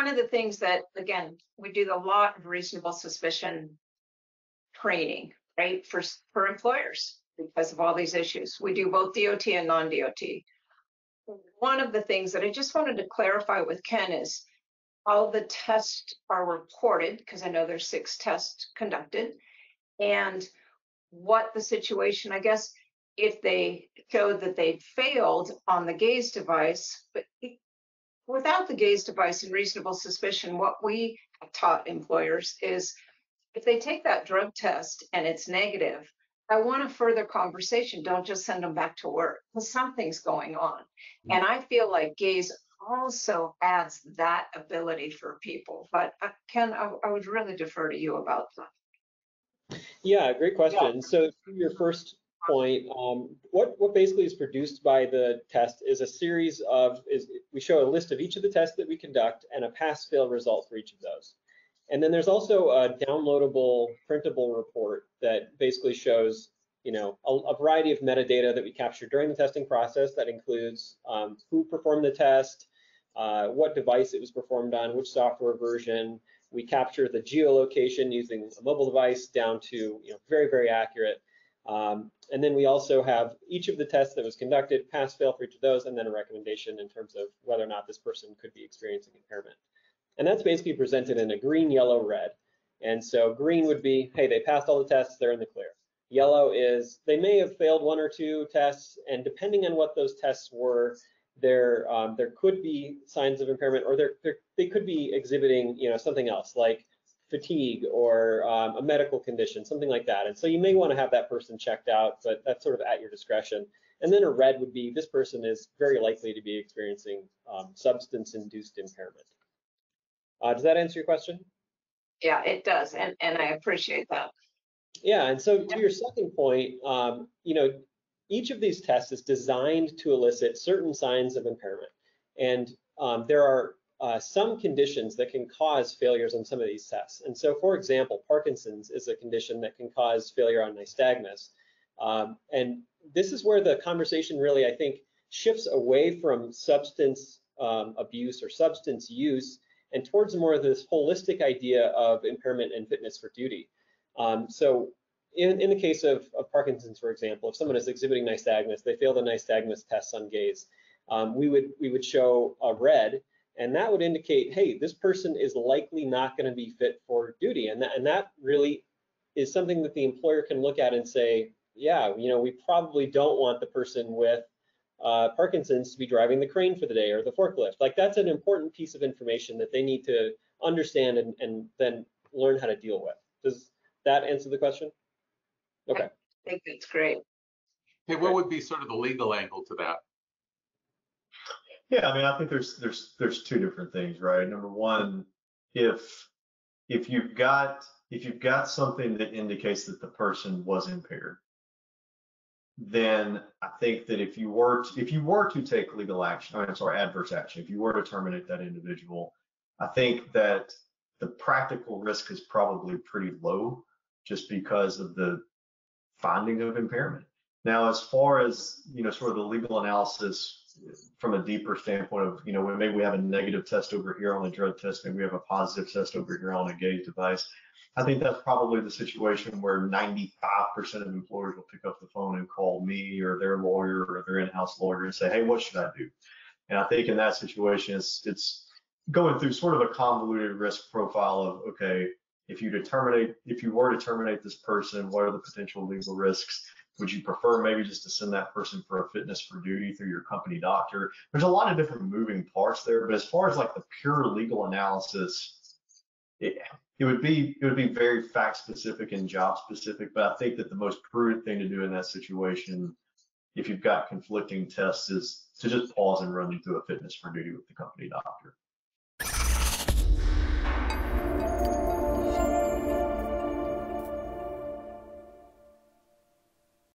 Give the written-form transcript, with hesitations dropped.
one of the things that, again, we do a lot of reasonable suspicion training, right, for employers because of all these issues. We do both DOT and non-DOT. One of the things that I just wanted to clarify with Ken is all the tests are reported, because I know there's 6 tests conducted, and what the situation, I guess, if they showed that they'd failed on the Gaize device, but without the Gaize device and reasonable suspicion, what we have taught employers is if they take that drug test and it's negative, I want a further conversation. Don't just send them back to work because something's going on. And I feel like Gaize also adds that ability for people. But Ken, I would really defer to you about that. Yeah, great question. So to your first point, what basically is produced by the test is a series of, we show a list of each of the tests that we conduct and a pass-fail result for each of those. And then there's also a downloadable, printable report that basically shows, a variety of metadata that we capture during the testing process that includes who performed the test, what device it was performed on, which software version. We capture the geolocation using a mobile device down to very, very accurate. And then we also have each of the tests that was conducted, pass, fail for each of those, and then a recommendation in terms of whether or not this person could be experiencing impairment. And that's basically presented in a green, yellow, red. And so green would be, hey, they passed all the tests, they're in the clear. Yellow is they may have failed 1 or 2 tests, and depending on what those tests were, there could be signs of impairment, or they could be exhibiting something else like fatigue or a medical condition, something like that. And so you may want to have that person checked out, but that's sort of at your discretion. And then a red would be this person is very likely to be experiencing substance-induced impairment. Does that answer your question? Yeah, it does, and I appreciate that. Yeah, and so to your second point, each of these tests is designed to elicit certain signs of impairment. And there are some conditions that can cause failures on some of these tests. And so, for example, Parkinson's is a condition that can cause failure on nystagmus. And this is where the conversation really, I think, shifts away from substance abuse or substance use and towards more of this holistic idea of impairment and fitness for duty. So in the case of Parkinson's, for example, if someone is exhibiting nystagmus, they fail the nystagmus tests on Gaize, we would show a red, and that would indicate, hey, this person is likely not going to be fit for duty. And that really is something that the employer can look at and say, yeah, we probably don't want the person with Parkinson's to be driving the crane for the day or the forklift. Like, that's an important piece of information that they need to understand and then learn how to deal with. Does that answer the question? Okay. I think that's great. Hey, what would be sort of the legal angle to that? Yeah, I mean, I think there's 2 different things, right? Number one, if you've got something that indicates that the person was impaired, then I think that if you were to take legal action, adverse action, if you were to terminate that individual, I think that the practical risk is probably pretty low just because of the finding of impairment. Now, as far as, sort of the legal analysis from a deeper standpoint of, when maybe we have a negative test over here on a drug test, maybe we have a positive test over here on a Gaize device, I think that's probably the situation where 95% of employers will pick up the phone and call me or their lawyer or their in-house lawyer and say, hey, what should I do? And I think in that situation, it's going through sort of a convoluted risk profile of, okay, if you were to terminate this person, what are the potential legal risks? Would you prefer maybe just to send that person for a fitness for duty through your company doctor? There's a lot of different moving parts there, but as far as like the pure legal analysis, it would be very fact specific and job specific. But I think that the most prudent thing to do in that situation, if you've got conflicting tests, is to just pause and run you through a fitness for duty with the company doctor.